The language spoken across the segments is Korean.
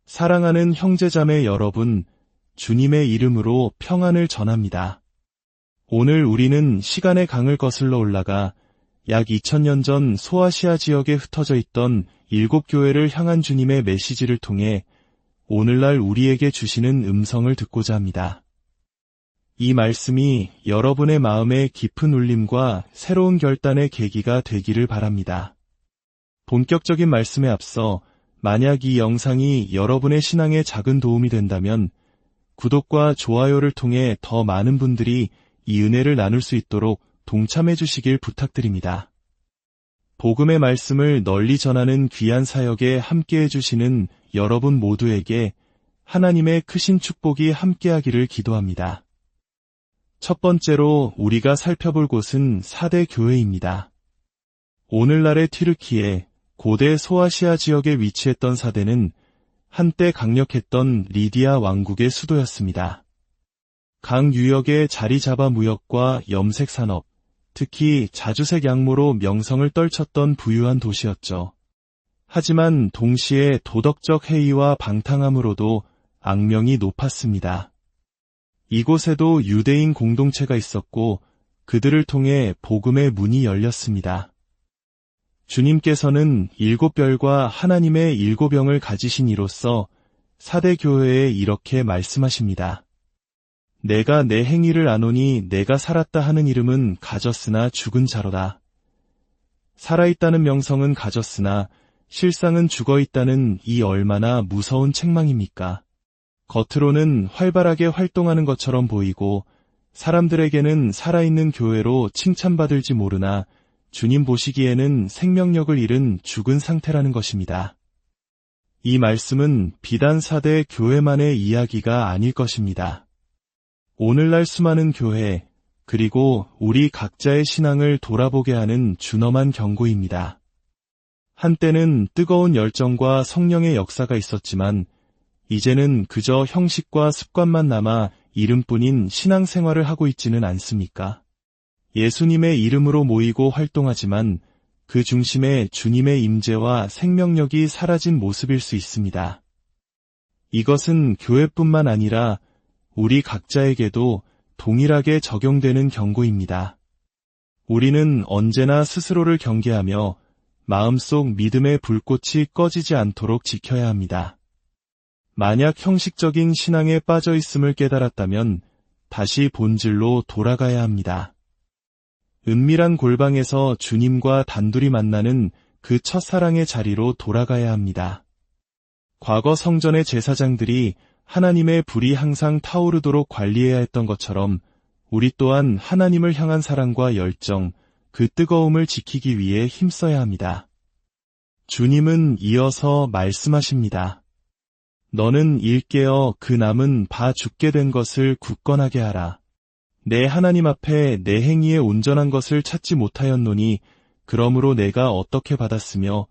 사랑하는 형제자매 여러분, 주님의 이름으로 평안을 전합니다. 오늘 우리는 시간의 강을 거슬러 올라가 약 2000년 전 소아시아 지역에 흩어져 있던 7교회를 향한 주님의 메시지를 통해 오늘날 우리에게 주시는 음성을 듣고자 합니다. 이 말씀이 여러분의 마음에 깊은 울림과 새로운 결단의 계기가 되기를 바랍니다. 본격적인 말씀에 앞서 만약 이 영상이 여러분의 신앙에 작은 도움이 된다면 구독과 좋아요를 통해 더 많은 분들이 이 은혜를 나눌 수 있도록 동참해 주시길 부탁드립니다. 복음의 말씀을 널리 전하는 귀한 사역에 함께해 주시는 여러분 모두에게 하나님의 크신 축복이 함께하기를 기도합니다. 첫 번째로 우리가 살펴볼 곳은 사대 교회입니다. 오늘날의 튀르키예, 고대 소아시아 지역에 위치했던 사대는 한때 강력했던 리디아 왕국의 수도였습니다. 강 유역에 자리 잡아 무역과 염색 산업, 특히 자주색 양모로 명성을 떨쳤던 부유한 도시였죠. 하지만 동시에 도덕적 해이와 방탕함으로도 악명이 높았습니다. 이곳에도 유대인 공동체가 있었고 그들을 통해 복음의 문이 열렸습니다. 주님께서는 7별과 하나님의 7영을 가지신 이로써 사대 교회에 이렇게 말씀하십니다. 내가 내 행위를 아노니 내가 살았다 하는 이름은 가졌으나 죽은 자로다. 살아있다는 명성은 가졌으나 실상은 죽어있다는 이 얼마나 무서운 책망입니까? 겉으로는 활발하게 활동하는 것처럼 보이고 사람들에게는 살아있는 교회로 칭찬받을지 모르나 주님 보시기에는 생명력을 잃은 죽은 상태라는 것입니다. 이 말씀은 비단 사대 교회만의 이야기가 아닐 것입니다. 오늘날 수많은 교회, 그리고 우리 각자의 신앙을 돌아보게 하는 준엄한 경고입니다. 한때는 뜨거운 열정과 성령의 역사가 있었지만 이제는 그저 형식과 습관만 남아 이름뿐인 신앙생활을 하고 있지는 않습니까? 예수님의 이름으로 모이고 활동하지만 그 중심에 주님의 임재와 생명력이 사라진 모습일 수 있습니다. 이것은 교회뿐만 아니라 우리 각자에게도 동일하게 적용되는 경고입니다. 우리는 언제나 스스로를 경계하며 마음속 믿음의 불꽃이 꺼지지 않도록 지켜야 합니다. 만약 형식적인 신앙에 빠져 있음을 깨달았다면 다시 본질로 돌아가야 합니다. 은밀한 골방에서 주님과 단둘이 만나는 그 첫사랑의 자리로 돌아가야 합니다. 과거 성전의 제사장들이 하나님의 불이 항상 타오르도록 관리해야 했던 것처럼 우리 또한 하나님을 향한 사랑과 열정, 그 뜨거움을 지키기 위해 힘써야 합니다. 주님은 이어서 말씀하십니다. 너는 일깨어 그 남은 바 죽게 된 것을 굳건하게 하라. 내 하나님 앞에 내 행위에 온전한 것을 찾지 못하였노니 그러므로 내가 어떻게 받았으며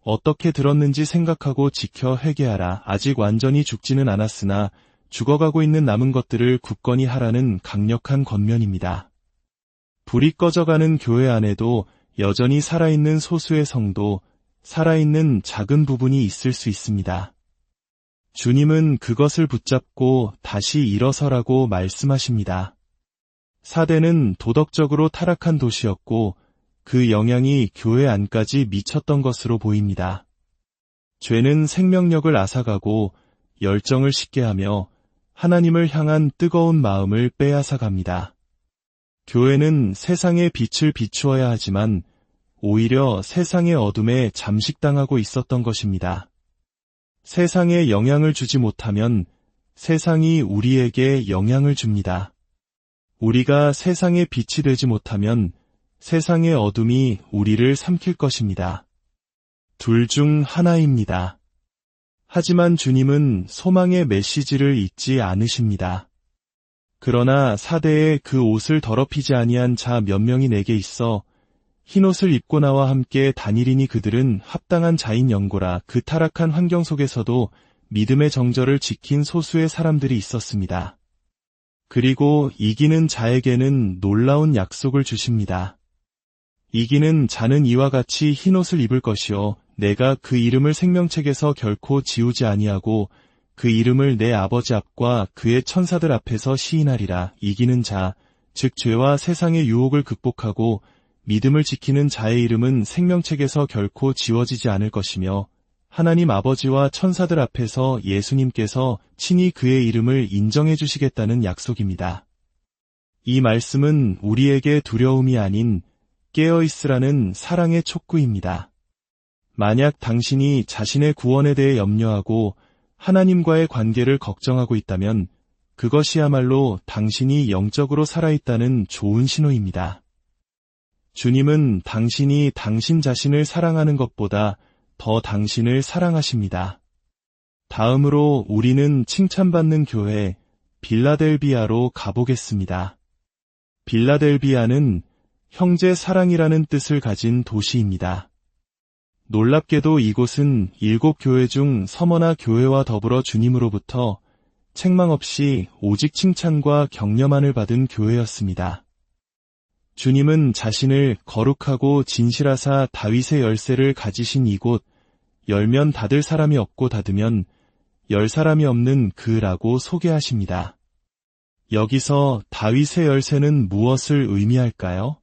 어떻게 들었는지 생각하고 지켜 회개하라. 아직 완전히 죽지는 않았으나 죽어가고 있는 남은 것들을 굳건히 하라는 강력한 권면입니다. 불이 꺼져가는 교회 안에도 여전히 살아있는 소수의 성도, 살아있는 작은 부분이 있을 수 있습니다. 주님은 그것을 붙잡고 다시 일어서라고 말씀하십니다. 사대는 도덕적으로 타락한 도시였고 그 영향이 교회 안까지 미쳤던 것으로 보입니다. 죄는 생명력을 앗아가고 열정을 식게 하며 하나님을 향한 뜨거운 마음을 빼앗아갑니다. 교회는 세상의 빛을 비추어야 하지만 오히려 세상의 어둠에 잠식당하고 있었던 것입니다. 세상에 영향을 주지 못하면 세상이 우리에게 영향을 줍니다. 우리가 세상의 빛이 되지 못하면 세상의 어둠이 우리를 삼킬 것입니다. 둘 중 하나입니다. 하지만 주님은 소망의 메시지를 잊지 않으십니다. 그러나 사대에 그 옷을 더럽히지 아니한 자 몇 명이 내게 있어 흰옷을 입고 나와 함께 다니리니 그들은 합당한 자인 연고라. 그 타락한 환경 속에서도 믿음의 정절을 지킨 소수의 사람들이 있었습니다. 그리고 이기는 자에게는 놀라운 약속을 주십니다. 이기는 자는 이와 같이 흰옷을 입을 것이요 내가 그 이름을 생명책에서 결코 지우지 아니하고 그 이름을 내 아버지 앞과 그의 천사들 앞에서 시인하리라. 이기는 자, 즉 죄와 세상의 유혹을 극복하고 믿음을 지키는 자의 이름은 생명책에서 결코 지워지지 않을 것이며 하나님 아버지와 천사들 앞에서 예수님께서 친히 그의 이름을 인정해 주시겠다는 약속입니다. 이 말씀은 우리에게 두려움이 아닌 깨어있으라는 사랑의 촉구입니다. 만약 당신이 자신의 구원에 대해 염려하고 하나님과의 관계를 걱정하고 있다면 그것이야말로 당신이 영적으로 살아있다는 좋은 신호입니다. 주님은 당신이 당신 자신을 사랑하는 것보다 더 당신을 사랑하십니다. 다음으로 우리는 칭찬받는 교회 빌라델비아로 가보겠습니다. 빌라델비아는 형제 사랑이라는 뜻을 가진 도시입니다. 놀랍게도 이곳은 7교회 중 서머나 교회와 더불어 주님으로부터 책망 없이 오직 칭찬과 격려만을 받은 교회였습니다. 주님은 자신을 거룩하고 진실하사 다윗의 열쇠를 가지신 이곳, 열면 닫을 사람이 없고 닫으면 열 사람이 없는 그라고 소개하십니다. 여기서 다윗의 열쇠는 무엇을 의미할까요?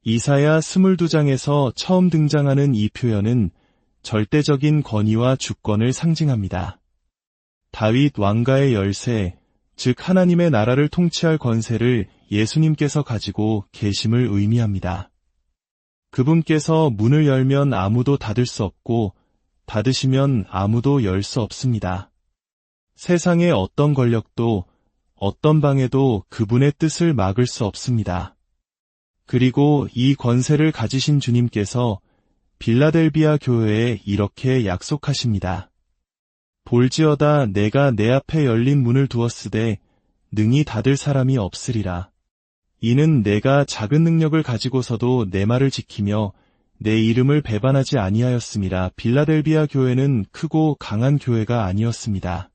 이사야 22장에서 처음 등장하는 이 표현은 절대적인 권위와 주권을 상징합니다. 다윗 왕가의 열쇠, 즉 하나님의 나라를 통치할 권세를 예수님께서 가지고 계심을 의미합니다. 그분께서 문을 열면 아무도 닫을 수 없고 닫으시면 아무도 열 수 없습니다. 세상의 어떤 권력도 어떤 방해도 그분의 뜻을 막을 수 없습니다. 그리고 이 권세를 가지신 주님께서 빌라델비아 교회에 이렇게 약속하십니다. 볼지어다 내가 내 앞에 열린 문을 두었으되 능히 닫을 사람이 없으리라. 이는 내가 작은 능력을 가지고서도 내 말을 지키며 내 이름을 배반하지 아니하였음이라. 빌라델비아 교회는 크고 강한 교회가 아니었습니다.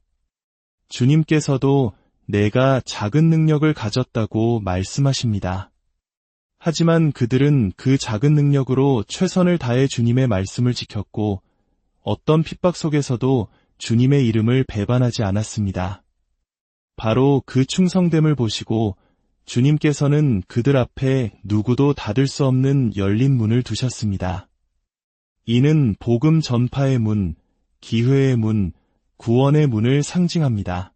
주님께서도 내가 작은 능력을 가졌다고 말씀하십니다. 하지만 그들은 그 작은 능력으로 최선을 다해 주님의 말씀을 지켰고 어떤 핍박 속에서도 주님의 이름을 배반하지 않았습니다. 바로 그 충성됨을 보시고 주님께서는 그들 앞에 누구도 닫을 수 없는 열린 문을 두셨습니다. 이는 복음 전파의 문, 기회의 문, 구원의 문을 상징합니다.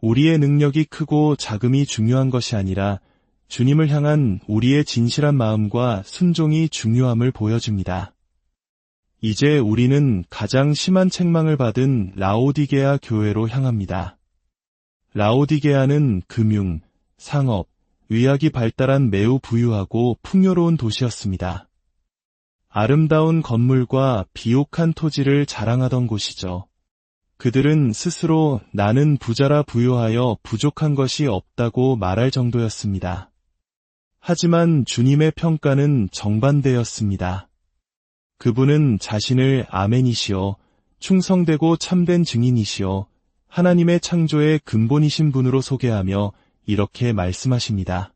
우리의 능력이 크고 자금이 중요한 것이 아니라 주님을 향한 우리의 진실한 마음과 순종이 중요함을 보여줍니다. 이제 우리는 가장 심한 책망을 받은 라오디게아 교회로 향합니다. 라오디게아는 금융, 상업, 의학이 발달한 매우 부유하고 풍요로운 도시였습니다. 아름다운 건물과 비옥한 토지를 자랑하던 곳이죠. 그들은 스스로 나는 부자라 부요하여 부족한 것이 없다고 말할 정도였습니다. 하지만 주님의 평가는 정반대였습니다. 그분은 자신을 아멘이시오, 충성되고 참된 증인이시오, 하나님의 창조의 근본이신 분으로 소개하며 이렇게 말씀하십니다.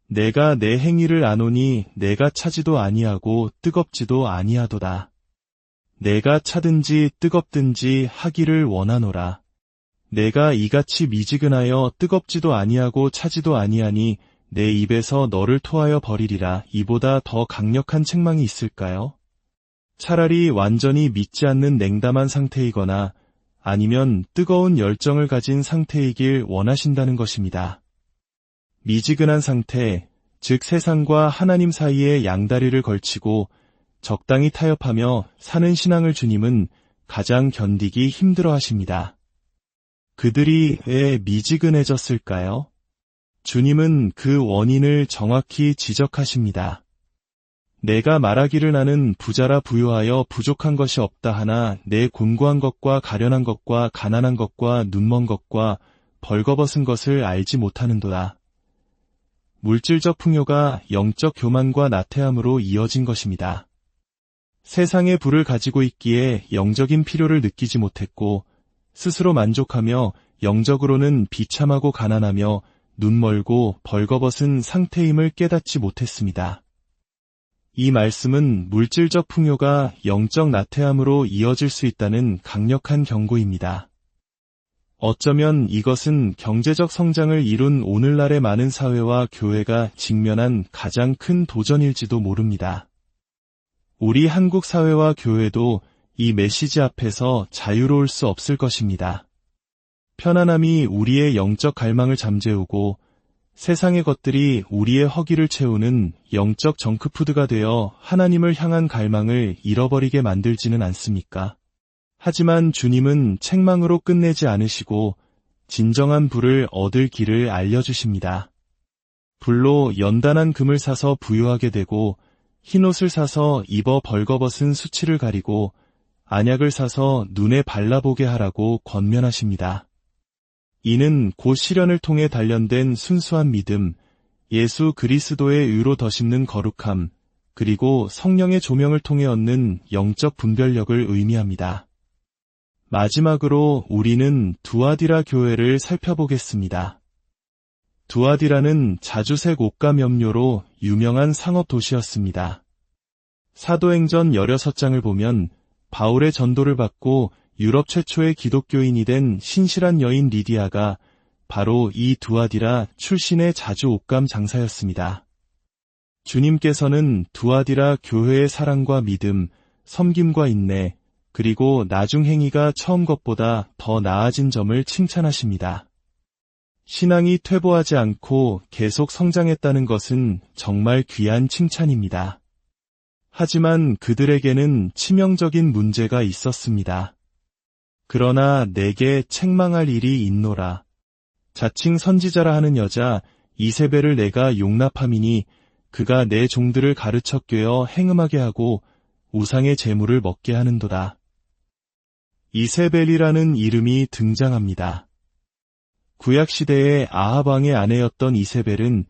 내가 내 행위를 아노니 내가 차지도 아니하고 뜨겁지도 아니하도다. 내가 차든지 뜨겁든지 하기를 원하노라. 내가 이같이 미지근하여 뜨겁지도 아니하고 차지도 아니하니 내 입에서 너를 토하여 버리리라. 이보다 더 강력한 책망이 있을까요? 차라리 완전히 믿지 않는 냉담한 상태이거나 아니면 뜨거운 열정을 가진 상태이길 원하신다는 것입니다. 미지근한 상태, 즉 세상과 하나님 사이에 양다리를 걸치고 적당히 타협하며 사는 신앙을 주님은 가장 견디기 힘들어 하십니다. 그들이 왜 미지근해졌을까요? 주님은 그 원인을 정확히 지적하십니다. 내가 말하기를 나는 부자라 부요하여 부족한 것이 없다 하나 내 곤고한 것과 가련한 것과 가난한 것과 눈먼 것과 벌거벗은 것을 알지 못하는도다. 물질적 풍요가 영적 교만과 나태함으로 이어진 것입니다. 세상의 부를 가지고 있기에 영적인 필요를 느끼지 못했고 스스로 만족하며 영적으로는 비참하고 가난하며 눈멀고 벌거벗은 상태임을 깨닫지 못했습니다. 이 말씀은 물질적 풍요가 영적 나태함으로 이어질 수 있다는 강력한 경고입니다. 어쩌면 이것은 경제적 성장을 이룬 오늘날의 많은 사회와 교회가 직면한 가장 큰 도전일지도 모릅니다. 우리 한국 사회와 교회도 이 메시지 앞에서 자유로울 수 없을 것입니다. 편안함이 우리의 영적 갈망을 잠재우고 세상의 것들이 우리의 허기를 채우는 영적 정크푸드가 되어 하나님을 향한 갈망을 잃어버리게 만들지는 않습니까? 하지만 주님은 책망으로 끝내지 않으시고 진정한 부를 얻을 길을 알려주십니다. 불로 연단한 금을 사서 부유하게 되고 흰옷을 사서 입어 벌거벗은 수치를 가리고 안약을 사서 눈에 발라보게 하라고 권면하십니다. 이는 곧 시련을 통해 단련된 순수한 믿음, 예수 그리스도의 의로 더심는 거룩함, 그리고 성령의 조명을 통해 얻는 영적 분별력을 의미합니다. 마지막으로 우리는 두아디라 교회를 살펴보겠습니다. 두아디라는 자주색 옷감 염료로 유명한 상업 도시였습니다. 사도행전 16장을 보면 바울의 전도를 받고 유럽 최초의 기독교인이 된 신실한 여인 리디아가 바로 이 두아디라 출신의 자주 옷감 장사였습니다. 주님께서는 두아디라 교회의 사랑과 믿음, 섬김과 인내, 그리고 나중 행위가 처음 것보다 더 나아진 점을 칭찬하십니다. 신앙이 퇴보하지 않고 계속 성장했다는 것은 정말 귀한 칭찬입니다. 하지만 그들에게는 치명적인 문제가 있었습니다. 그러나 내게 책망할 일이 있노라. 자칭 선지자라 하는 여자 이세벨을 내가 용납함이니 그가 내 종들을 가르쳐 꿰어 행음하게 하고 우상의 제물을 먹게 하는도다. 이세벨이라는 이름이 등장합니다. 구약시대의 아합 왕의 아내였던 이세벨은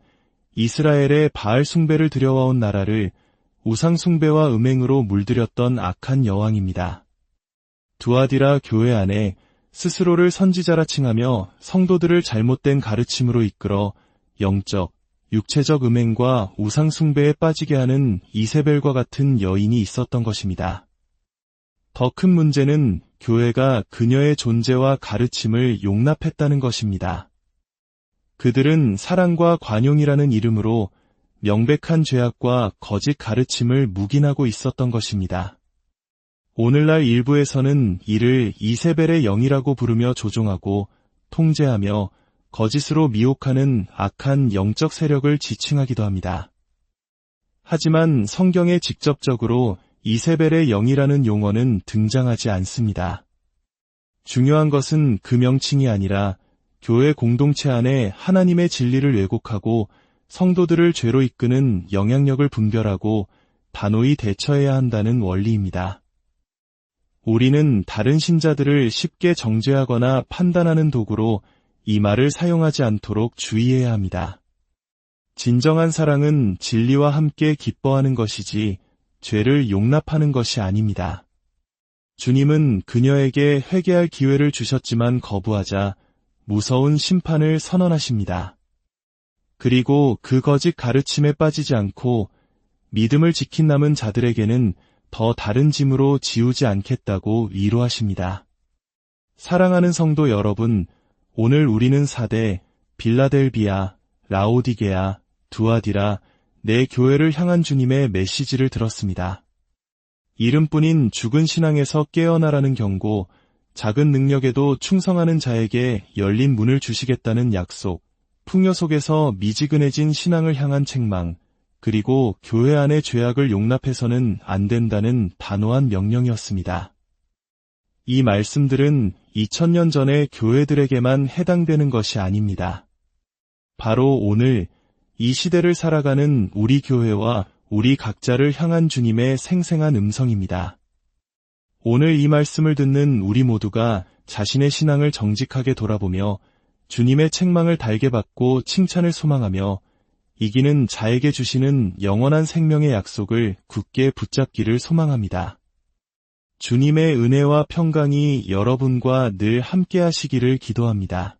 이스라엘의 바알 숭배를 들여와온 나라를 우상 숭배와 음행으로 물들였던 악한 여왕입니다. 두아디라 교회 안에 스스로를 선지자라 칭하며 성도들을 잘못된 가르침으로 이끌어 영적, 육체적 음행과 우상 숭배에 빠지게 하는 이세벨과 같은 여인이 있었던 것입니다. 더 큰 문제는 교회가 그녀의 존재와 가르침을 용납했다는 것입니다. 그들은 사랑과 관용이라는 이름으로 명백한 죄악과 거짓 가르침을 묵인하고 있었던 것입니다. 오늘날 일부에서는 이를 이세벨의 영이라고 부르며 조종하고 통제하며 거짓으로 미혹하는 악한 영적 세력을 지칭하기도 합니다. 하지만 성경에 직접적으로 이세벨의 영이라는 용어는 등장하지 않습니다. 중요한 것은 그 명칭이 아니라 교회 공동체 안에 하나님의 진리를 왜곡하고 성도들을 죄로 이끄는 영향력을 분별하고 단호히 대처해야 한다는 원리입니다. 우리는 다른 신자들을 쉽게 정죄하거나 판단하는 도구로 이 말을 사용하지 않도록 주의해야 합니다. 진정한 사랑은 진리와 함께 기뻐하는 것이지 죄를 용납하는 것이 아닙니다. 주님은 그녀에게 회개할 기회를 주셨지만 거부하자 무서운 심판을 선언하십니다. 그리고 그 거짓 가르침에 빠지지 않고 믿음을 지킨 남은 자들에게는 더 다른 짐으로 지우지 않겠다고 위로하십니다. 사랑하는 성도 여러분, 오늘 우리는 사대, 빌라델비아, 라오디게아, 두아디라, 내 교회를 향한 주님의 메시지를 들었습니다. 이름뿐인 죽은 신앙에서 깨어나라는 경고, 작은 능력에도 충성하는 자에게 열린 문을 주시겠다는 약속, 풍요 속에서 미지근해진 신앙을 향한 책망, 그리고 교회 안의 죄악을 용납해서는 안 된다는 단호한 명령이었습니다. 이 말씀들은 2000년 전의 교회들에게만 해당되는 것이 아닙니다. 바로 오늘 이 시대를 살아가는 우리 교회와 우리 각자를 향한 주님의 생생한 음성입니다. 오늘 이 말씀을 듣는 우리 모두가 자신의 신앙을 정직하게 돌아보며 주님의 책망을 달게 받고 칭찬을 소망하며 이기는 자에게 주시는 영원한 생명의 약속을 굳게 붙잡기를 소망합니다. 주님의 은혜와 평강이 여러분과 늘 함께 하시기를 기도합니다.